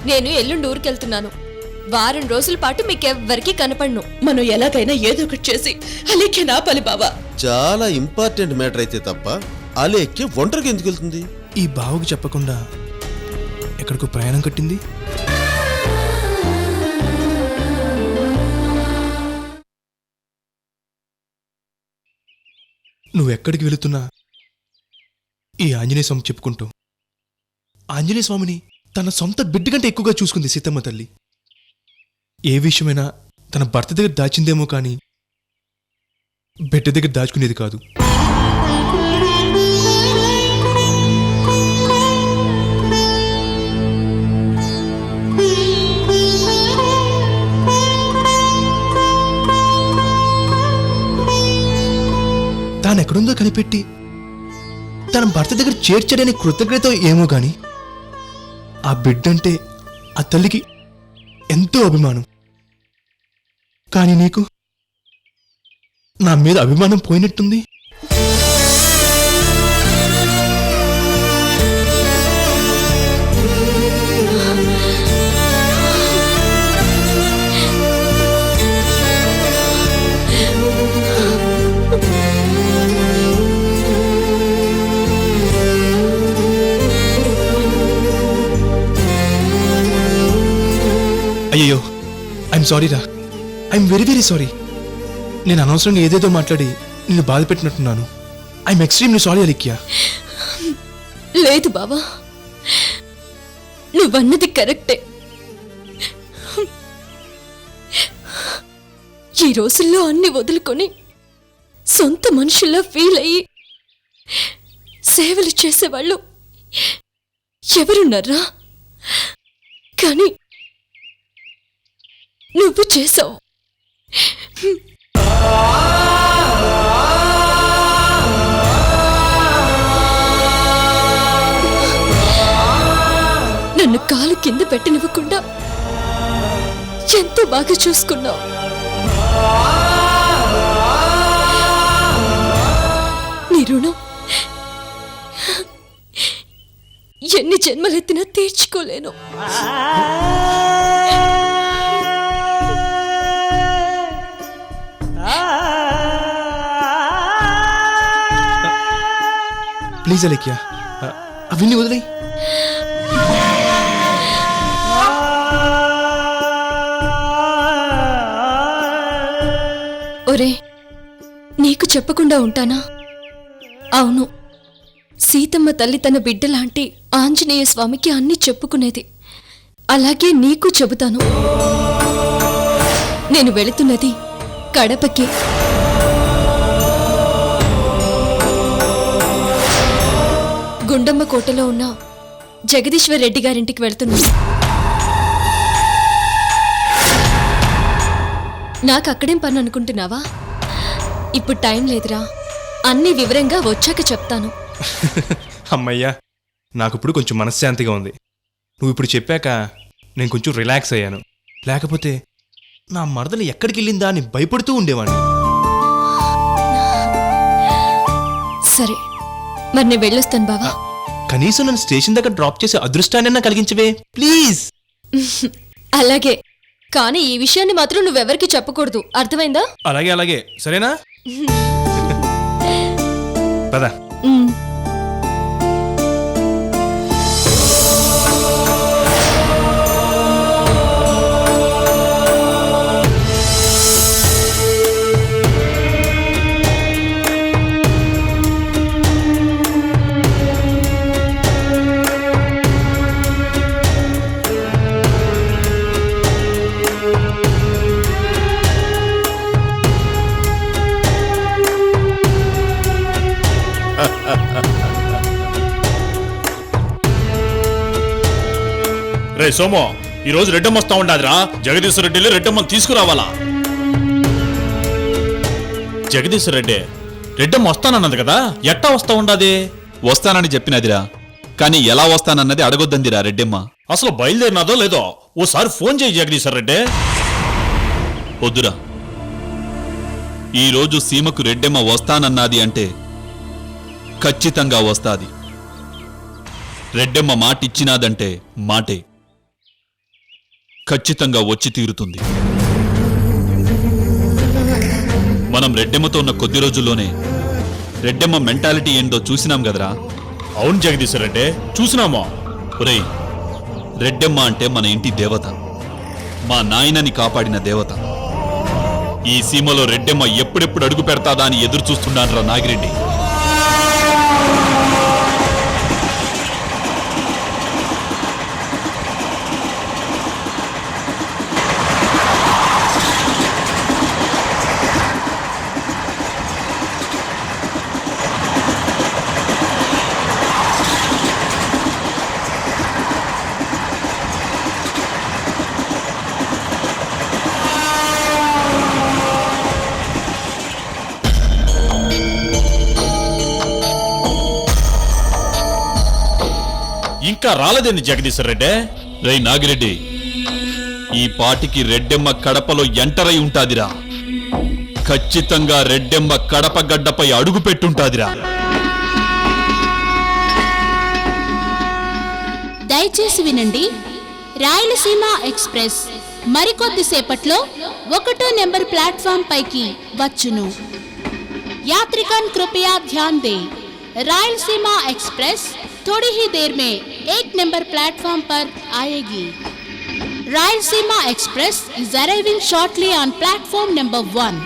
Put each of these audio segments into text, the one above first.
నేను ఎల్లుండి ఊరికెళ్తున్నాను. వారం రోజుల పాటు మీకెవ్వరికీ కనపడను. మనం ఎలాగైనా ఏదో ఒకటి చేసి అలేఖ్య నాపాలి బావా. చాలా ఇంపార్టెంట్ మ్యాటర్ అయితే తప్ప అలేఖ్య ఒంటరికి ఎందుకు వెళ్తుంది? ఈ బావకు చెప్పకుండా ఎక్కడికో ప్రయాణం కట్టింది. నువ్వెక్కడికి వెళుతున్నా ఈ ఆంజనేయ స్వామి చెప్పుకుంటూ ఆంజనేయ స్వామిని తన సొంత బిడ్డ కంటే ఎక్కువగా చూసుకుంది సీతమ్మ తల్లి. ఏ విషయమైనా తన భర్త దగ్గర దాచిందేమో కానీ బిడ్డ దగ్గర దాచుకునేది కాదు. తానెక్కడుందో కనిపెట్టి తన భర్త దగ్గర చేర్చడని కృతజ్ఞత ఏమో గాని ఆ బిడ్డంటే ఆ తల్లికి ఎంతో అభిమానం. కానీ నీకు నా మీద అభిమానం పోయినట్టుంది. అయ్యో ఐఎమ్ సారీ రా. I'm very very sorry. నేను అనవసరంగా ఏదేదో మాట్లాడి నిన్ను బాధ పెట్టినట్టున్నాను. I'm extremely sorry Alekhya. లేదు బావా, నువ్వన్నది కరెక్టే. ఈ రోజుల్లో అన్ని వదులుకొని సొంత మనుషుల్లా ఫీల్ అయ్యి సేవలు చేసేవాళ్ళు ఎవరున్నారా? కానీ నువ్వు చేసావు. నన్ను కాలు కింద పెట్టనివ్వకుండా ఎంతో బాగా చూసుకున్నావు. నీ రుణం ఎన్ని జన్మలెత్తినా తీర్చుకోలేను. ప్లీజ్ అలేఖ్య, అవన్నీ వదిలేయ్. ఒరే, నీకు చెప్పకుండా ఉంటానా? అవును, సీతమ్మ తల్లి తన బిడ్డలాంటి ఆంజనేయ స్వామికి అన్నీ చెప్పుకునేది. అలాగే నీకు చెబుతాను. నేను వెళుతున్నది కడపకి. గుండమ్మ కోటలో ఉన్న జగదీశ్వర్ రెడ్డి గారింటికి వెళ్తున్నాను. నాకు అక్కడేం పని అనుకుంటున్నావా? ఇప్పుడు టైం లేదురా, అన్ని వివరంగా వచ్చాక చెప్తాను. అమ్మయ్యా, నాకు ఇప్పుడు కొంచెం మనశ్శాంతిగా ఉంది. నువ్వు ఇప్పుడు చెప్పాక నేను కొంచెం రిలాక్స్ అయ్యాను. లేకపోతే నా మరదలు ఎక్కడికి వెళ్ళిందా అని భయపడుతూ ఉండేవాడిని. సరే, మరి నేను వెళ్ళొస్తాను బావా. కనీసం నన్ను స్టేషన్ దగ్గర డ్రాప్ చేసే అదృష్టాన్ని కలిగించవే ప్లీజ్. అలాగే, కానీ ఈ విషయాన్ని మాత్రం నువ్వెవరికి చెప్పకూడదు, అర్థమైందా? అలాగే అలాగే, సరేనా? పద. రే సోమో, ఈ రోజు రెడ్డమ్మ వస్తా ఉండాదిరా. జగదీశ్వర రెడ్డి రెడ్డమ్మని తీసుకురావాలా? జగదీశ్వర రెడ్డి రెడ్డమ్మ వస్తానన్నది కదా, ఎట్టా వస్తా ఉండాది? వస్తానని చెప్పినదిరా, కానీ ఎలా వస్తానన్నది అడగొద్దందిరా రెడ్డమ్మ. అసలు బయలుదేరినదో లేదో ఓసారి ఫోన్ చేయి జగదీశ్వర రెడ్డి. వద్దురా, ఈరోజు సీమకు రెడ్డమ్మ వస్తానన్నది అంటే ఖచ్చితంగా వస్తాది. రెడ్డమ్మ మాటిచ్చినాదంటే మాటే. ఖచ్చితంగా వచ్చి తీరుతుంది. మనం రెడ్డెమ్మతో ఉన్న కొద్ది రోజుల్లోనే రెడ్డెమ్మ మెంటాలిటీ ఏందో చూసినాం కదరా. అవును జగదీశ్వర్ రెడ్డి, చూసినామా? ఒరేయ్, రెడ్డెమ్మ అంటే మన ఇంటి దేవత, మా నాయనని కాపాడిన దేవత. ఈ సీమలో రెడ్డెమ్మ ఎప్పుడెప్పుడు అడుగు పెడతాదా అని ఎదురు చూస్తున్నాన్రా నాగిరెడ్డి. ఇంకా రాలేదండి జగదీశ్వర్ రెడ్డి. రేయ్ నాగిరెడ్డి, ఈ పాటికి రెడ్డెమ్మ కడపలో ఎంటరై ఉంటాదిరా. ఖచ్చితంగా రెడ్డెమ్మ కడప గడ్డపై అడుగు పెట్టుంటాదిరా. దయచేసి వినండి. రాయలసీమ ఎక్స్ప్రెస్ మరికొద్దిసేపట్లో 1వ నెంబర్ ప్లాట్ఫామ్ పైకి వచ్చును. यात्रिगण कृपया ध्यान दें, रायलसीमा एक्सप्रेस थोड़ी ही देर में 1 नंबर प्लेटफॉर्म पर आएगी. Rayalaseema express is arriving shortly on platform number 1.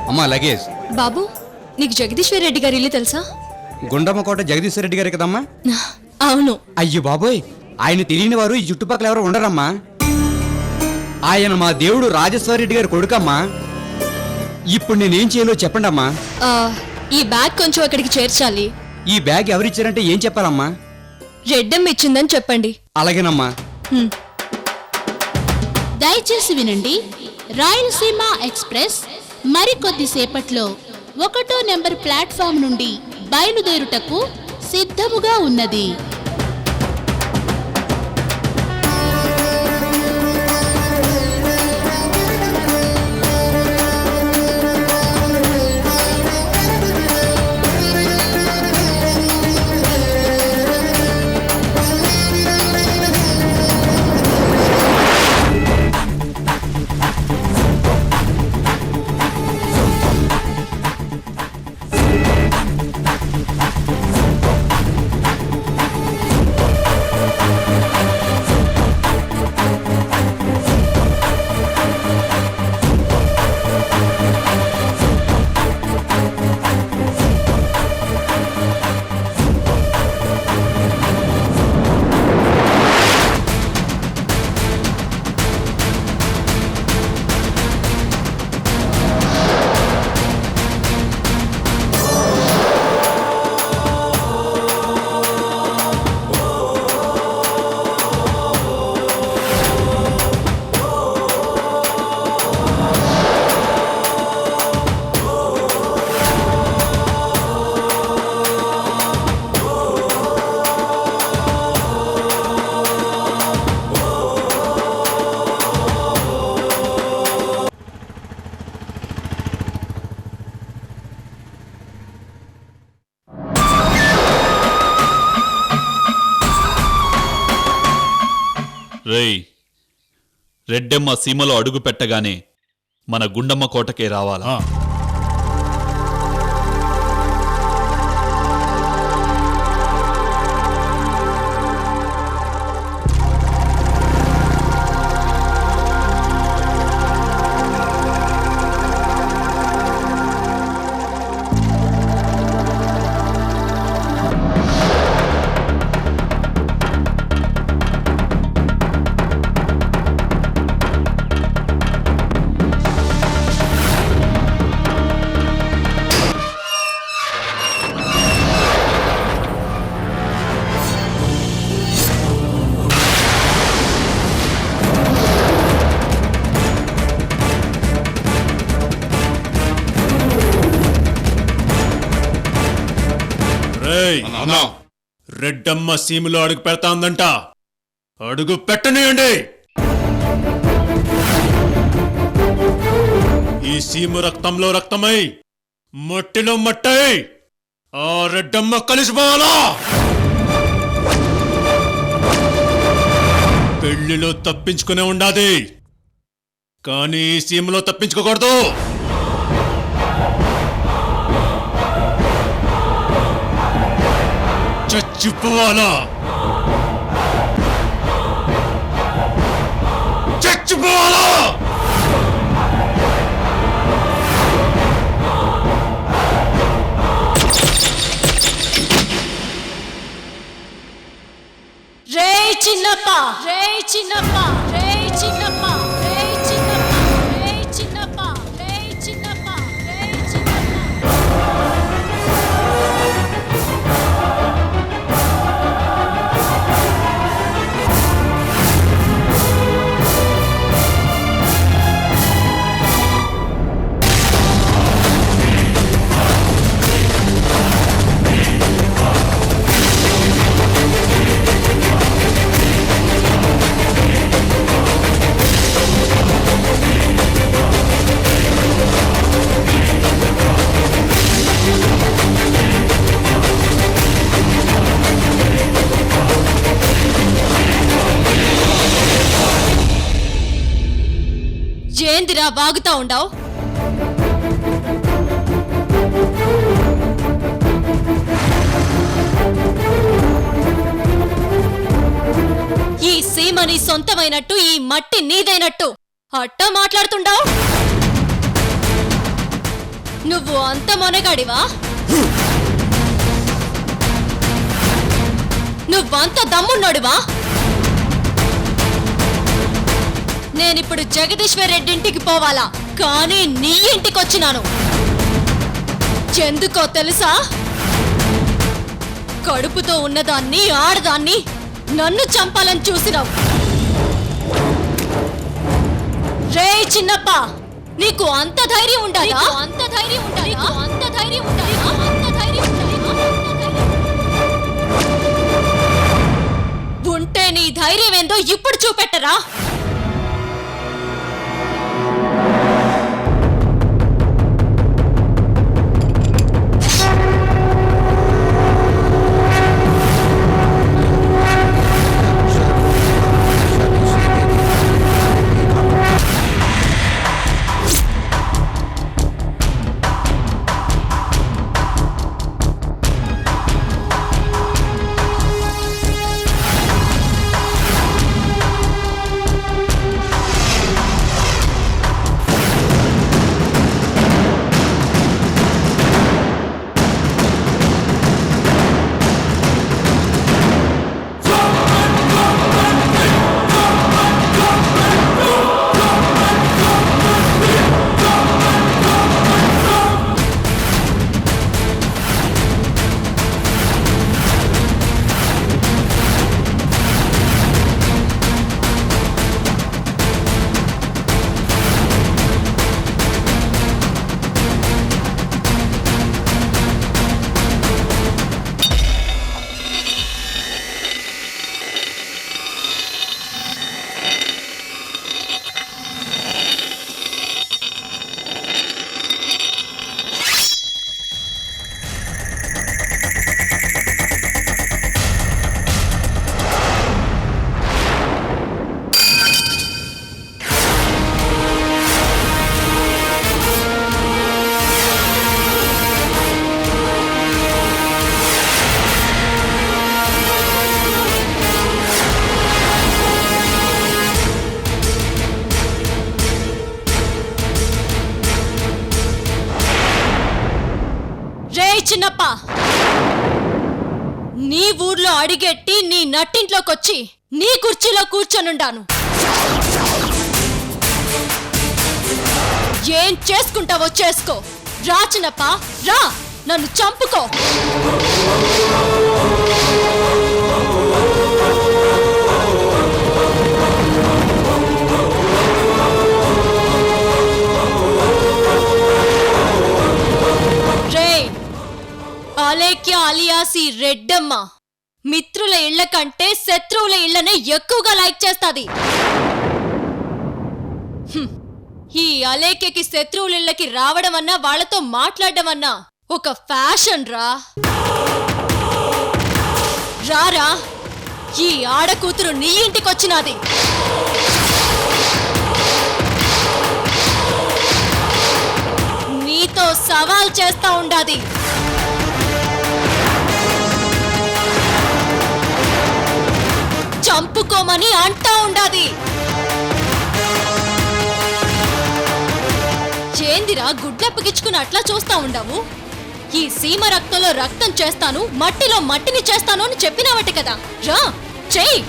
అమ్మా లగేజ్. బాబు, నీకు జగదీశ్వర్ రెడ్డి గారి ఇల్లు తెలుసా? గుండమ్మకోట జగదీశ్వర రెడ్డి గారి కదమ్మా? అవును. అయ్యో బాబోయ్, ఆయన తెలియని వారు ఈ చుట్టుపక్కల ఎవరు ఉండరమ్మా. ఆయన మా దేవుడు రాజేశ్వర రెడ్డి గారి కొడుకమ్మా. ఇప్పుడు నేనేం చేయాలో చెప్పండి అమ్మా. ఆ, ఈ బ్యాగ్ కొంచెం అక్కడికి చేర్చాలి. ఈ బ్యాగ్ ఎవరిచ్చారంటే ఏం చెప్పాలమ్మా? రెడ్డెమ్మ ఇచ్చిందని చెప్పండి. అలాగేనమ్మా. దయచేసి వినండి. రాయలసీమ ఎక్స్ప్రెస్ మరికొద్దిసేపట్లో 1వ నెంబర్ ప్లాట్ఫామ్ నుండి బయలుదేరుటకు సిద్ధముగా ఉన్నది. రేయ్, రెడ్డెమ్మ సీమలో అడుగు పెట్టగానే మన గుండమ్మ కోటకే రావాలా? ఆ. రేయ్, రెడ్డమ్మ సీమలో అడుగు పెడతా ఉందంట. అడుగు పెట్టనియండి. ఈ సీమ రక్తంలో రక్తమై మట్టిలో మట్టై ఆ రెడ్డమ్మ కలిసిపోవాలా? పెళ్లిలో తప్పించుకునే ఉండాది, కానీ ఈ సీమలో తప్పించుకోకూడదు. చచ్చిపోవాలా? చచ్చిపోవాలా? రే చిన్నప్ప, రే చిన్నప్ప, రే చిన్నప్ప, రే చిన్నప్ప, రే చిన్నప్ప, రే చిన్నప్ప, రే చిన్నప్ప. ఏందిరా వాగుతా ఉండావు? ఈ సీమ నీ సొంతమైనట్టు, ఈ మట్టి నీదైనట్టు అట్ట మాట్లాడుతుండావు? నువ్వు అంత మొనగాడివా? నువ్వంత దమ్మున్నోడివా? నేనిప్పుడు జగదీశ్వర్ రెడ్డి ఇంటికి పోవాలా, కానీ నీ ఇంటికొచ్చినాను. ఎందుకో తెలుసా? కడుపుతో ఉన్నదాన్ని, ఆడదాన్ని నన్ను చంపాలని చూసినావు. రే చిన్నప్ప, నీకు అంత ధైర్యం ఉండాలా? అంత ధైర్యం ఉండాలి, అంత ధైర్యం ఉండాలి, అంత ధైర్యం ఉండాలి. ఉంటే నీ ధైర్యం ఏందో ఇప్పుడు చూపెట్టరా? చిన్నప్ప, నీ ఊర్లో అడిగెట్టి నీ నట్టింట్లోకొచ్చి నీ కుర్చీలో కూర్చొనుండాను. ఏం చేసుకుంటావో చేసుకో. రా చిన్నప్ప, రా, నన్ను చంపుకో. అలేఖ్య అలియాస్ ఈ రెడ్డమ్మ మిత్రుల ఇళ్ల కంటే శత్రువుల ఇళ్లనే ఎక్కువగా లైక్ చేస్తాది. ఈ అలేఖ్యకి శత్రువుల ఇళ్లకి రావడం అన్నా వాళ్లతో మాట్లాడడం అన్నా ఒక ఫ్యాషన్ రా. రారా, ఈ ఆడకూతురు నీ ఇంటికొచ్చినాది. నీతో సవాల్ చేస్తా ఉండాది. చంపుకోమని అంటా ఉండాది. చేందిరా గుడ్లప్పగిచ్చుకుని అట్లా చూస్తా ఉండావు? ఈ సీమ రక్తంలో రక్తం చేస్తాను, మట్టిలో మట్టిని చేస్తాను అని చెప్పినావట కదా. రా, చెయ్యి.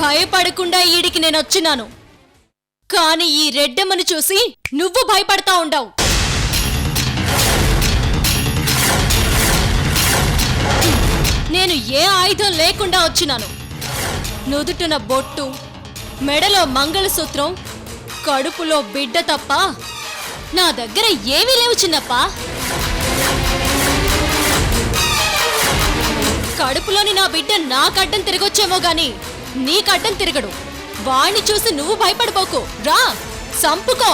భయపడకుండా ఈడికి నేనొచ్చినాను, కాని ఈ రెడ్డమ్మని చూసి నువ్వు భయపడతా ఉండావు. నేను ఏ ఆయుధం లేకుండా వచ్చినాను. నుదుటిన బొట్టు, మెడలో మంగళసూత్రం, కడుపులో బిడ్డ తప్ప నా దగ్గర ఏమీ లేవు చిన్నప్పా. కడుపులోని నా బిడ్డ నాకడ్డం తిరగొచ్చేమో గాని నీకడ్డం తిరగడు. వాణ్ణి చూసి నువ్వు భయపడిపోకు. రా, సంపుకో.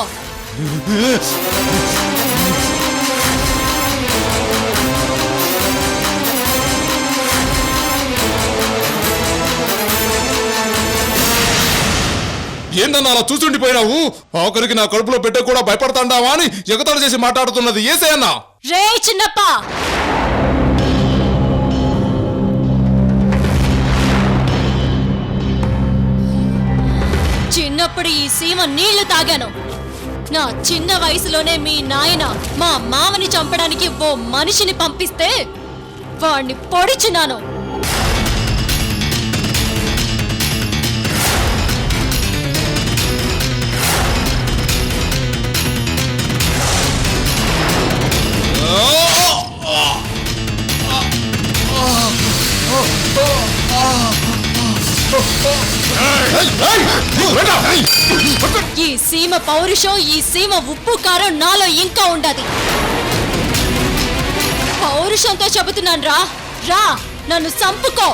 ఏందన్నా అలా చూసుండిపోయినావు? ఆఖరికి నా కడుపులో పెట్టే కూడా భయపడతాండావా అని ఎగతాడు చేసి మాట్లాడుతున్నది ఏసే అన్నా. రే చిన్నప్ప, చిన్నప్పుడు ఈ సీమ నీళ్లు తాగాను. నా చిన్న వయసులోనే మీ నాయన మా మామని చంపడానికి ఓ మనిషిని పంపిస్తే వాణ్ణి పొడిచినాను. ఈ సీమ పౌరుషం, ఈ సీమ ఉప్పు కారం నాలో ఇంకా ఉండదు. పౌరుషంతో చెబుతున్నాను రా, రా, నన్ను సంపుకో.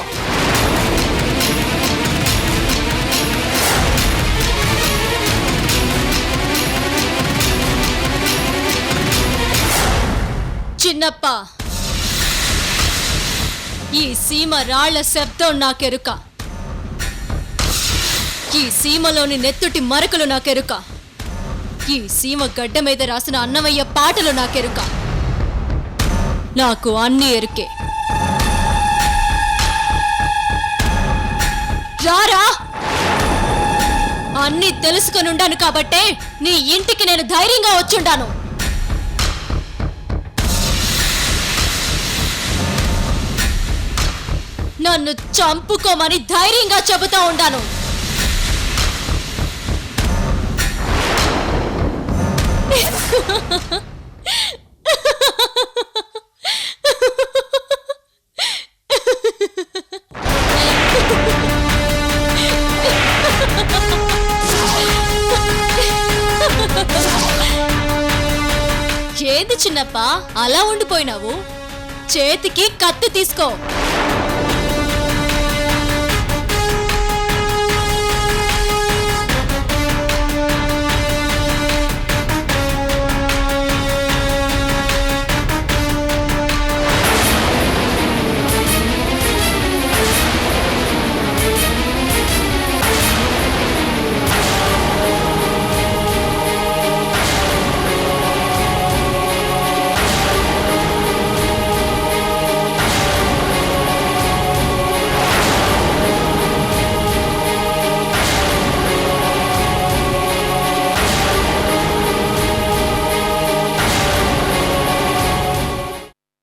చిన్నప్ప, ఈ సీమ రాళ్ల శబ్దం నాకెరుక. ఈ సీమలోని నెత్తుటి మరకలు నాకెరుక. ఈ సీమ గడ్డ మీద రాసిన అన్నమయ్య పాటలు నాకెరుక. నాకు అన్ని ఎరుకే. రారా, అన్నీ తెలుసుకొని ఉండాను కాబట్టే నీ ఇంటికి నేను ధైర్యంగా వచ్చుండాను. నన్ను చంపుకోమని ధైర్యంగా చెబుతా ఉండాను. ఏది చిన్నప్ప అలా ఉండిపోయినావు? చేతికి కత్తి తీసుకో.